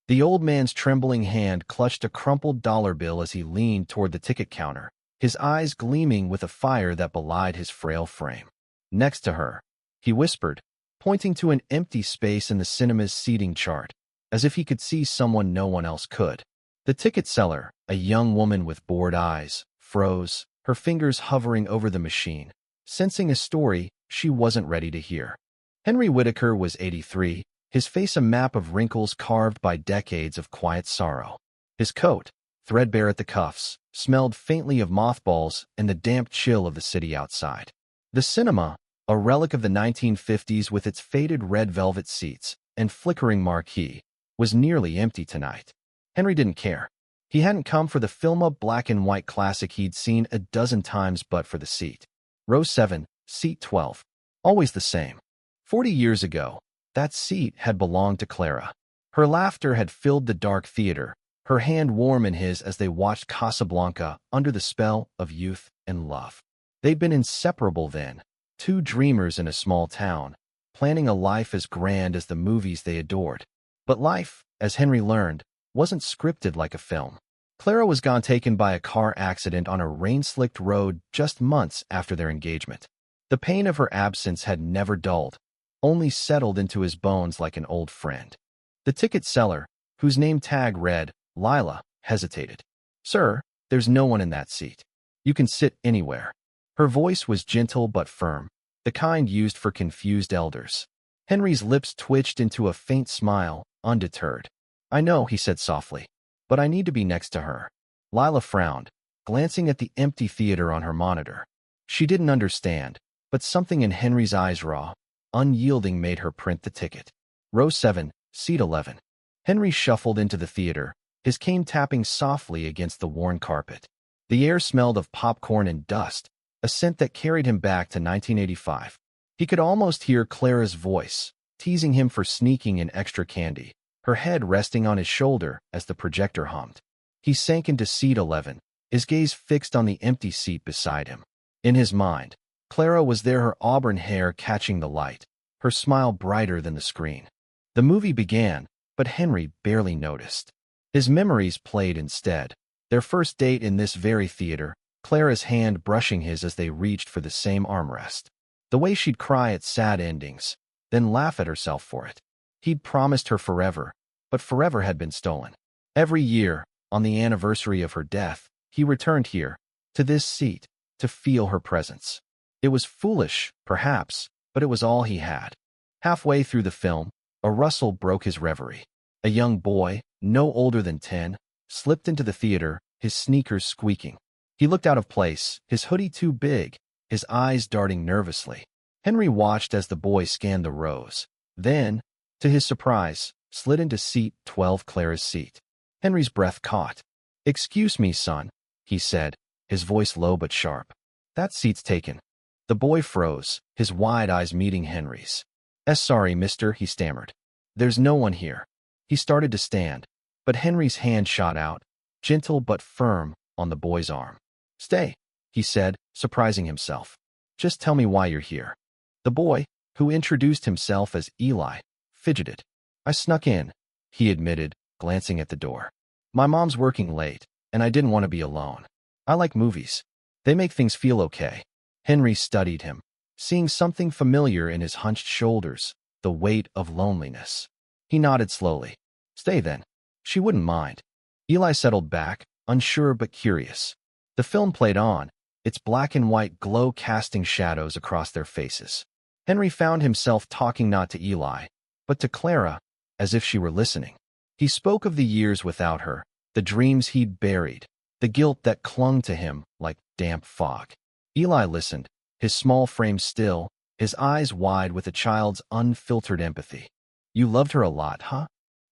The old man's trembling hand clutched a crumpled dollar bill as he leaned toward the ticket counter, his eyes gleaming with a fire that belied his frail frame. Next to her, he whispered, pointing to an empty space in the cinema's seating chart, as if he could see someone no one else could. The ticket seller, a young woman with bored eyes, froze, her fingers hovering over the machine, sensing a story she wasn't ready to hear. Henry Whitaker was 83, his face a map of wrinkles carved by decades of quiet sorrow. His coat, threadbare at the cuffs, smelled faintly of mothballs and the damp chill of the city outside. The cinema, a relic of the 1950s with its faded red velvet seats and flickering marquee, was nearly empty tonight. Henry didn't care. He hadn't come for the film-up black-and-white classic he'd seen a dozen times but for the seat. Row 7, seat 12. Always the same. 40 years ago, that seat had belonged to Clara. Her laughter had filled the dark theater, her hand warm in his as they watched Casablanca under the spell of youth and love. They'd been inseparable then, two dreamers in a small town, planning a life as grand as the movies they adored. But life, as Henry learned, wasn't scripted like a film. Clara was gone, taken by a car accident on a rain-slicked road just months after their engagement. The pain of her absence had never dulled, only settled into his bones like an old friend. The ticket seller, whose name tag read Lila, hesitated. "Sir, there's no one in that seat. You can sit anywhere." Her voice was gentle but firm, the kind used for confused elders. Henry's lips twitched into a faint smile, undeterred. "I know," he said softly, "but I need to be next to her." Lila frowned, glancing at the empty theater on her monitor. She didn't understand, but something in Henry's eyes, raw, unyielding, made her print the ticket. Row 7, seat 11. Henry shuffled into the theater, his cane tapping softly against the worn carpet. The air smelled of popcorn and dust, a scent that carried him back to 1985. He could almost hear Clara's voice, teasing him for sneaking in extra candy, her head resting on his shoulder as the projector hummed. He sank into seat 11, his gaze fixed on the empty seat beside him. In his mind, Clara was there, her auburn hair catching the light, her smile brighter than the screen. The movie began, but Henry barely noticed. His memories played instead. Their first date in this very theater, Clara's hand brushing his as they reached for the same armrest. The way she'd cry at sad endings, then laugh at herself for it. He'd promised her forever, but forever had been stolen. Every year, on the anniversary of her death, he returned here, to this seat, to feel her presence. It was foolish, perhaps, but it was all he had. Halfway through the film, a rustle broke his reverie. A young boy, no older than 10, slipped into the theater, his sneakers squeaking. He looked out of place, his hoodie too big, his eyes darting nervously. Henry watched as the boy scanned the rows. Then, to his surprise, slid into seat 12, Clara's seat. Henry's breath caught. "Excuse me, son," he said, his voice low but sharp. "That seat's taken." The boy froze, his wide eyes meeting Henry's. Sorry, mister," he stammered. "There's no one here." He started to stand, but Henry's hand shot out, gentle but firm, on the boy's arm. "Stay," he said, surprising himself. "Just tell me why you're here." The boy, who introduced himself as Eli, fidgeted. "I snuck in," he admitted, glancing at the door. "My mom's working late, and I didn't want to be alone. I like movies. They make things feel okay." Henry studied him, seeing something familiar in his hunched shoulders, the weight of loneliness. He nodded slowly. "Stay then." She wouldn't mind. Eli settled back, unsure but curious. The film played on, its black and white glow casting shadows across their faces. Henry found himself talking not to Eli, but to Clara, as if she were listening. He spoke of the years without her, the dreams he'd buried, the guilt that clung to him like damp fog. Eli listened, his small frame still, his eyes wide with a child's unfiltered empathy. "You loved her a lot, huh?"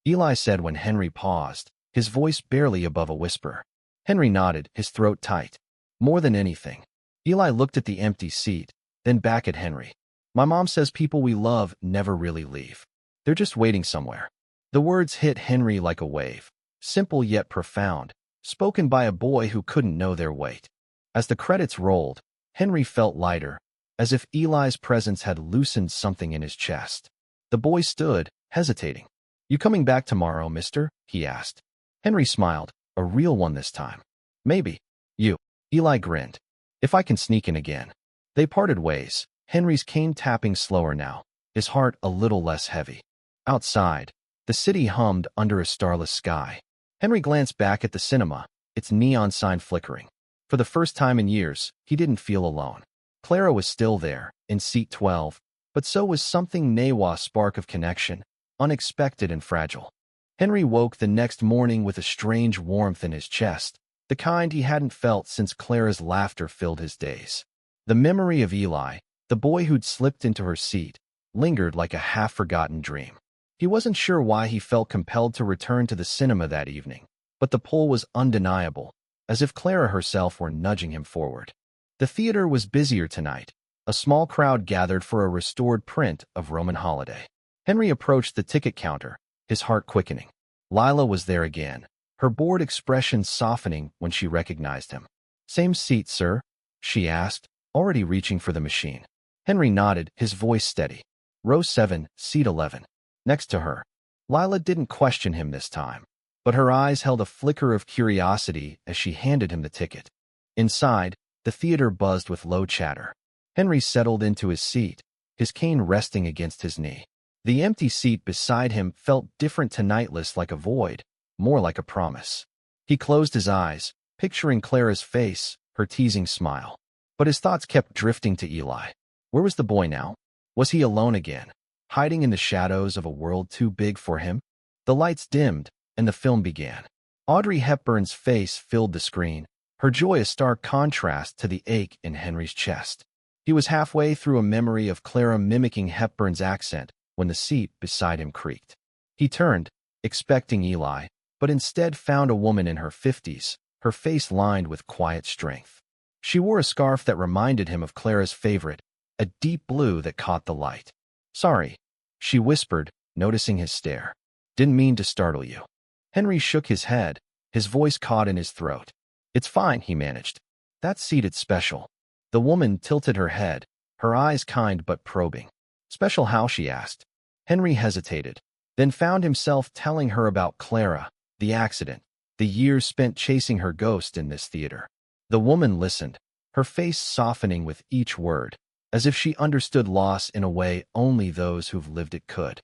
Eli said when Henry paused, his voice barely above a whisper. Henry nodded, his throat tight. "More than anything." Eli looked at the empty seat, then back at Henry. "My mom says people we love never really leave. They're just waiting somewhere." The words hit Henry like a wave, simple yet profound, spoken by a boy who couldn't know their weight. As the credits rolled, Henry felt lighter, as if Eli's presence had loosened something in his chest. The boy stood, hesitating. You coming back tomorrow, mister? He asked. Henry smiled, a real one this time. Maybe. You. Eli grinned. If I can sneak in again. They parted ways, Henry's cane tapping slower now, his heart a little less heavy. Outside, the city hummed under a starless sky. Henry glanced back at the cinema, its neon sign flickering. For the first time in years, he didn't feel alone. Clara was still there, in seat 12, but so was something Nawa spark of connection, unexpected and fragile. Henry woke the next morning with a strange warmth in his chest, the kind he hadn't felt since Clara's laughter filled his days. The memory of Eli, the boy who'd slipped into her seat, lingered like a half-forgotten dream. He wasn't sure why he felt compelled to return to the cinema that evening, but the pull was undeniable, as if Clara herself were nudging him forward. The theater was busier tonight. A small crowd gathered for a restored print of Roman Holiday. Henry approached the ticket counter, his heart quickening. Lila was there again, her bored expression softening when she recognized him. Same seat, sir? She asked, already reaching for the machine. Henry nodded, his voice steady. Row 7, seat 11. Next to her. Lila didn't question him this time, but her eyes held a flicker of curiosity as she handed him the ticket. Inside, the theater buzzed with low chatter. Henry settled into his seat, his cane resting against his knee. The empty seat beside him felt different to Nightless, like a void, more like a promise. He closed his eyes, picturing Clara's face, her teasing smile. But his thoughts kept drifting to Eli. Where was the boy now? Was he alone again, hiding in the shadows of a world too big for him? The lights dimmed, and the film began. Audrey Hepburn's face filled the screen, her joy a stark contrast to the ache in Henry's chest. He was halfway through a memory of Clara mimicking Hepburn's accent when the seat beside him creaked. He turned, expecting Eli, but instead found a woman in her 50s, her face lined with quiet strength. She wore a scarf that reminded him of Clara's favorite, a deep blue that caught the light. Sorry, she whispered, noticing his stare. Didn't mean to startle you. Henry shook his head, his voice caught in his throat. It's fine, he managed. That seat's special. The woman tilted her head, her eyes kind but probing. Special how? She asked. Henry hesitated, then found himself telling her about Clara, the accident, the years spent chasing her ghost in this theater. The woman listened, her face softening with each word, as if she understood loss in a way only those who've lived it could.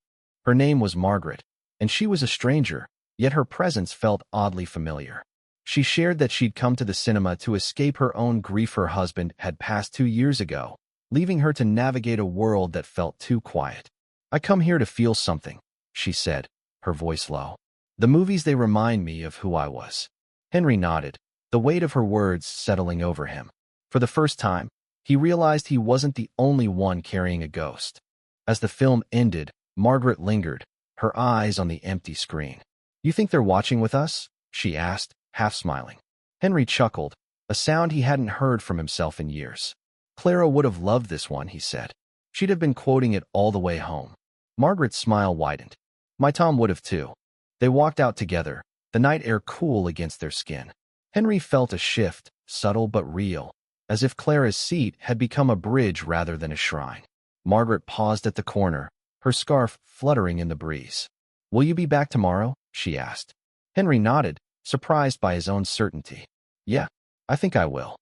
Her name was Margaret, and she was a stranger, yet her presence felt oddly familiar. She shared that she'd come to the cinema to escape her own grief. Her husband had passed 2 years ago, leaving her to navigate a world that felt too quiet. I come here to feel something, she said, her voice low. The movies, they remind me of who I was. Henry nodded, the weight of her words settling over him. For the first time, he realized he wasn't the only one carrying a ghost. As the film ended, Margaret lingered, her eyes on the empty screen. You think they're watching with us? She asked, half smiling. Henry chuckled, a sound he hadn't heard from himself in years. Clara would have loved this one, he said. She'd have been quoting it all the way home. Margaret's smile widened. My Tom would have too. They walked out together, the night air cool against their skin. Henry felt a shift, subtle but real, as if Clara's seat had become a bridge rather than a shrine. Margaret paused at the corner, her scarf fluttering in the breeze. Will you be back tomorrow? She asked. Henry nodded, surprised by his own certainty. Yeah, I think I will.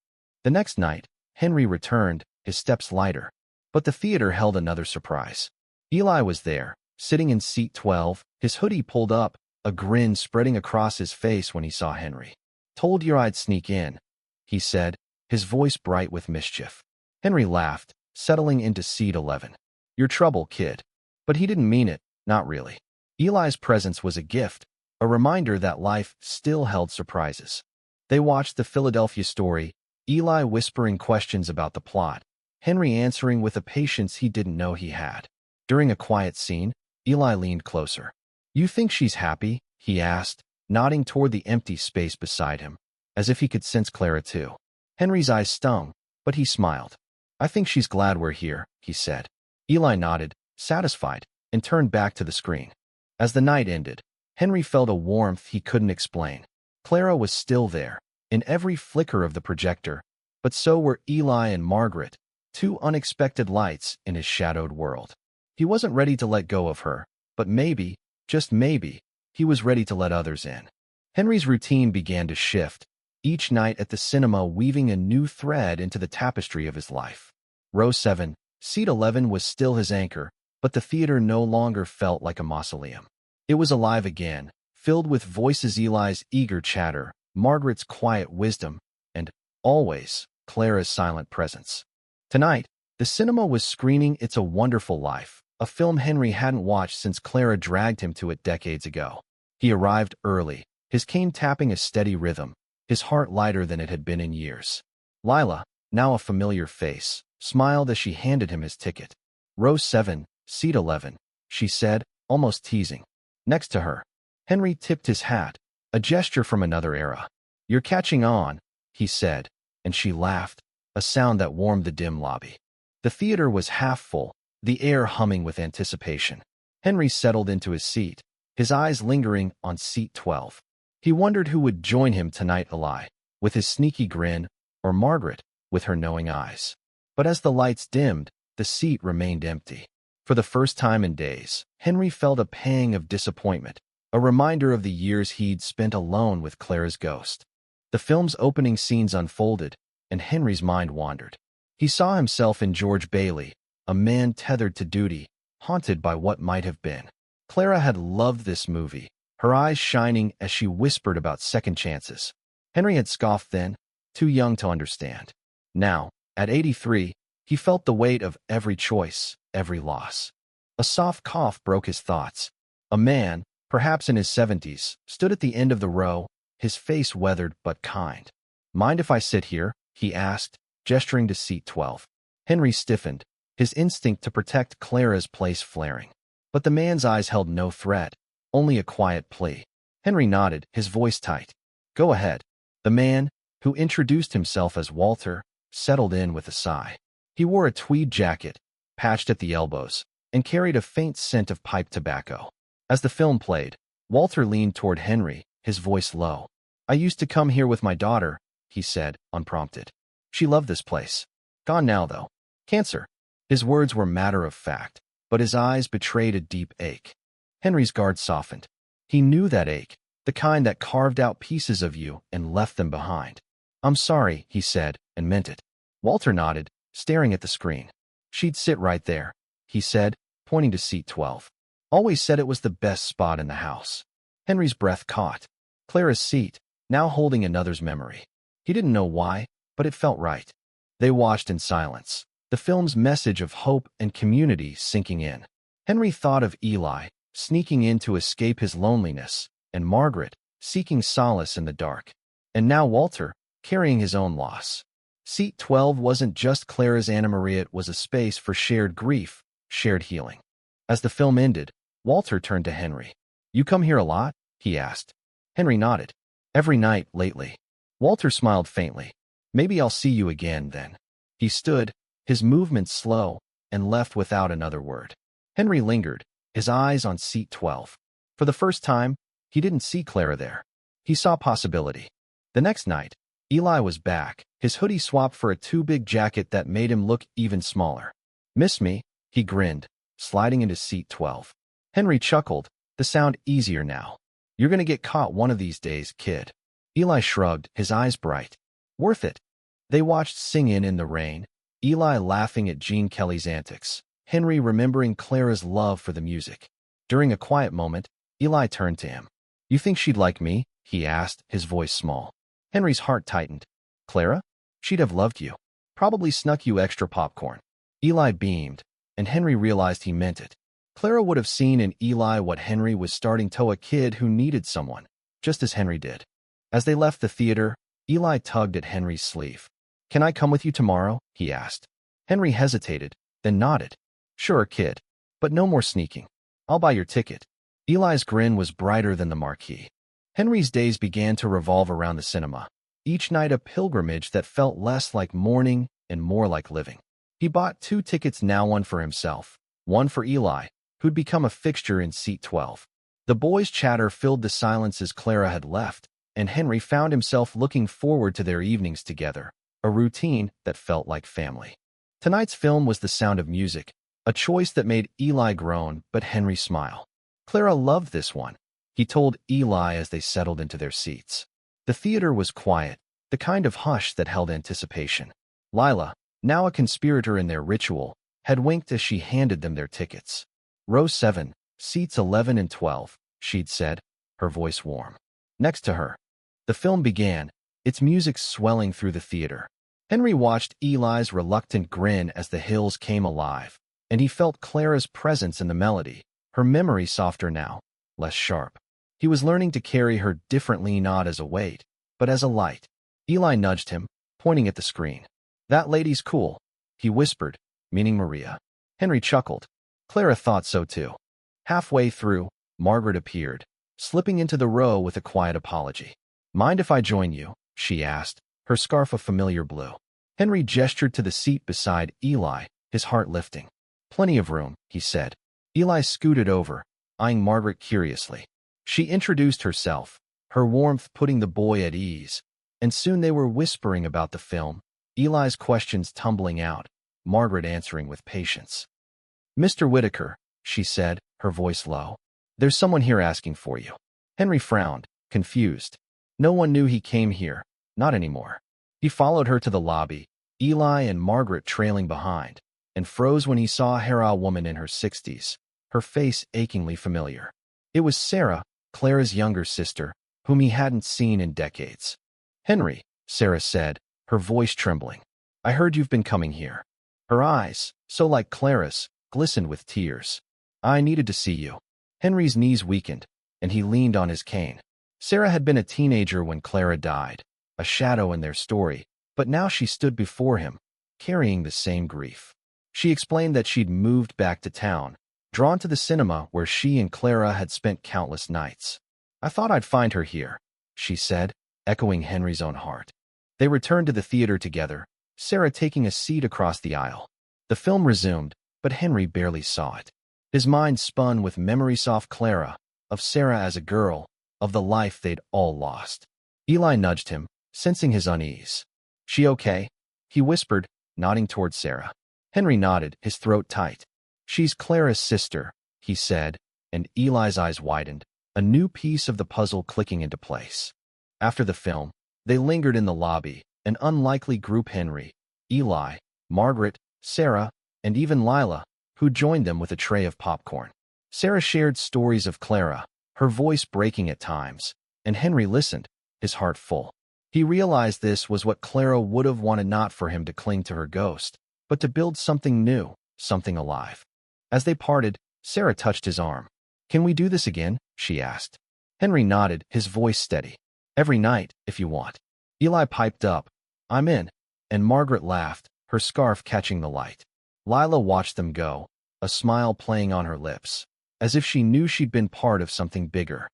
The next night, Henry returned, his steps lighter. But the theater held another surprise. Eli was there, sitting in seat 12, his hoodie pulled up, a grin spreading across his face when he saw Henry. Told you I'd sneak in, he said, his voice bright with mischief. Henry laughed, settling into seat 11. Your trouble, kid. But he didn't mean it, not really. Eli's presence was a gift, a reminder that life still held surprises. They watched the Philadelphia story, Eli whispering questions about the plot, Henry answering with a patience he didn't know he had. During a quiet scene, Eli leaned closer. You think she's happy? He asked, nodding toward the empty space beside him, as if he could sense Clara too. Henry's eyes stung, but he smiled. I think she's glad we're here, he said. Eli nodded, satisfied, and turned back to the screen. As the night ended, Henry felt a warmth he couldn't explain. Clara was still there, in every flicker of the projector, but so were Eli and Margaret, two unexpected lights in his shadowed world. He wasn't ready to let go of her, but maybe, just maybe, he was ready to let others in. Henry's routine began to shift, each night at the cinema weaving a new thread into the tapestry of his life. Row 7, seat 11 was still his anchor, but the theater no longer felt like a mausoleum. It was alive again, filled with voices: Eli's eager chatter, Margaret's quiet wisdom, and, always, Clara's silent presence. Tonight, the cinema was screening It's a Wonderful Life, a film Henry hadn't watched since Clara dragged him to it decades ago. He arrived early, his cane tapping a steady rhythm, his heart lighter than it had been in years. Lila, now a familiar face, smiled as she handed him his ticket. Row 7, seat 11, she said, almost teasing. Next to her, Henry tipped his hat, a gesture from another era. "You're catching on," he said, and she laughed, a sound that warmed the dim lobby. The theater was half full, the air humming with anticipation. Henry settled into his seat, his eyes lingering on seat 12. He wondered who would join him tonight: Eli, with his sneaky grin, or Margaret, with her knowing eyes. But as the lights dimmed, the seat remained empty. For the first time in days, Henry felt a pang of disappointment, a reminder of the years he'd spent alone with Clara's ghost. The film's opening scenes unfolded, and Henry's mind wandered. He saw himself in George Bailey, a man tethered to duty, haunted by what might have been. Clara had loved this movie, her eyes shining as she whispered about second chances. Henry had scoffed then, too young to understand. Now, at 83, he felt the weight of every choice, every loss. A soft cough broke his thoughts. A man, perhaps in his 70s, stood at the end of the row, his face weathered but kind. "Mind if I sit here?" he asked, gesturing to seat 12. Henry stiffened, his instinct to protect Clara's place flaring. But the man's eyes held no threat, only a quiet plea. Henry nodded, his voice tight. "Go ahead." The man, who introduced himself as Walter, settled in with a sigh. He wore a tweed jacket, patched at the elbows, and carried a faint scent of pipe tobacco. As the film played, Walter leaned toward Henry, his voice low. "I used to come here with my daughter," he said, unprompted. "She loved this place. Gone now, though. Cancer." His words were matter of fact, but his eyes betrayed a deep ache. Henry's guard softened. He knew that ache, the kind that carved out pieces of you and left them behind. "I'm sorry," he said, and meant it. Walter nodded, staring at the screen. "She'd sit right there," he said, pointing to seat 12. "Always said it was the best spot in the house." Henry's breath caught. Clara's seat, now holding another's memory. He didn't know why, but it felt right. They watched in silence, the film's message of hope and community sinking in. Henry thought of Eli, sneaking in to escape his loneliness, and Margaret, seeking solace in the dark. And now Walter, carrying his own loss. Seat 12 wasn't just Clara's Anna Maria, it was a space for shared grief, shared healing. As the film ended, Walter turned to Henry. "You come here a lot?" he asked. Henry nodded. "Every night, lately." Walter smiled faintly. "Maybe I'll see you again, then." He stood, his movements slow, and left without another word. Henry lingered, his eyes on seat 12. For the first time, he didn't see Clara there. He saw possibility. The next night, Eli was back, his hoodie swapped for a too-big jacket that made him look even smaller. "Miss me?" he grinned, sliding into seat 12. Henry chuckled, the sound easier now. "You're gonna get caught one of these days, kid." Eli shrugged, his eyes bright. "Worth it." They watched Sing in the Rain, Eli laughing at Gene Kelly's antics, Henry remembering Clara's love for the music. During a quiet moment, Eli turned to him. "You think she'd like me?" he asked, his voice small. Henry's heart tightened. "Clara? She'd have loved you. Probably snuck you extra popcorn." Eli beamed, and Henry realized he meant it. Clara would have seen in Eli what Henry was starting to, a kid who needed someone, just as Henry did. As they left the theater, Eli tugged at Henry's sleeve. "Can I come with you tomorrow?" he asked. Henry hesitated, then nodded. "Sure, kid. But no more sneaking. I'll buy your ticket." Eli's grin was brighter than the marquee. Henry's days began to revolve around the cinema, each night a pilgrimage that felt less like mourning and more like living. He bought 2 tickets, now one for himself, one for Eli, who'd become a fixture in seat 12. The boys' chatter filled the silence as Clara had left, and Henry found himself looking forward to their evenings together, a routine that felt like family. Tonight's film was The Sound of Music, a choice that made Eli groan but Henry smile. Clara loved this one, he told Eli as they settled into their seats. The theater was quiet, the kind of hush that held anticipation. Lila, now a conspirator in their ritual, had winked as she handed them their tickets. Row 7, seats 11 and 12, she'd said, her voice warm. Next to her. The film began, its music swelling through the theater. Henry watched Eli's reluctant grin as the hills came alive, and he felt Clara's presence in the melody, her memory softer now, less sharp. He was learning to carry her differently, not as a weight, but as a light. Eli nudged him, pointing at the screen. "That lady's cool," he whispered, meaning Maria. Henry chuckled. Clara thought so too. Halfway through, Margaret appeared, slipping into the row with a quiet apology. "Mind if I join you?" she asked, her scarf a familiar blue. Henry gestured to the seat beside Eli, his heart lifting. "Plenty of room," he said. Eli scooted over, eyeing Margaret curiously. She introduced herself, her warmth putting the boy at ease, and soon they were whispering about the film, Eli's questions tumbling out, Margaret answering with patience. "Mr. Whitaker," she said, her voice low. "There's someone here asking for you." Henry frowned, confused. No one knew he came here, not anymore. He followed her to the lobby, Eli and Margaret trailing behind, and froze when he saw a Hera woman in her 60s, her face achingly familiar. It was Sarah, Clara's younger sister, whom he hadn't seen in decades. "Henry," Sarah said, her voice trembling. "I heard you've been coming here." Her eyes, so like Clara's, glistened with tears. "I needed to see you." Henry's knees weakened, and he leaned on his cane. Sarah had been a teenager when Clara died, a shadow in their story, but now she stood before him, carrying the same grief. She explained that she'd moved back to town, drawn to the cinema where she and Clara had spent countless nights. "I thought I'd find her here," she said, echoing Henry's own heart. They returned to the theater together, Sarah taking a seat across the aisle. The film resumed, but Henry barely saw it. His mind spun with memories of Clara, of Sarah as a girl, of the life they'd all lost. Eli nudged him, sensing his unease. "She okay?" he whispered, nodding toward Sarah. Henry nodded, his throat tight. "She's Clara's sister," he said, and Eli's eyes widened, a new piece of the puzzle clicking into place. After the film, they lingered in the lobby, an unlikely group: Henry, Eli, Margaret, Sarah, and even Lila, who joined them with a tray of popcorn. Sarah shared stories of Clara, her voice breaking at times, and Henry listened, his heart full. He realized this was what Clara would have wanted, not for him to cling to her ghost, but to build something new, something alive. As they parted, Sarah touched his arm. "Can we do this again?" she asked. Henry nodded, his voice steady. "Every night, if you want." Eli piped up, "I'm in," and Margaret laughed, her scarf catching the light. Lila watched them go, a smile playing on her lips, as if she knew she'd been part of something bigger.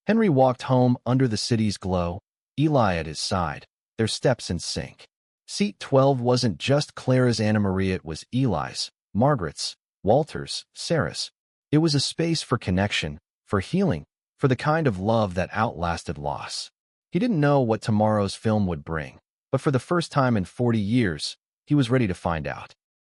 Henry walked home under the city's glow, Eli at his side, their steps in sync. Seat 12 wasn't just Clara's Anna Maria, it was Eli's, Margaret's, Walter's, Sarah's. It was a space for connection, for healing, for the kind of love that outlasted loss. He didn't know what tomorrow's film would bring, but for the first time in 40 years, he was ready to find out.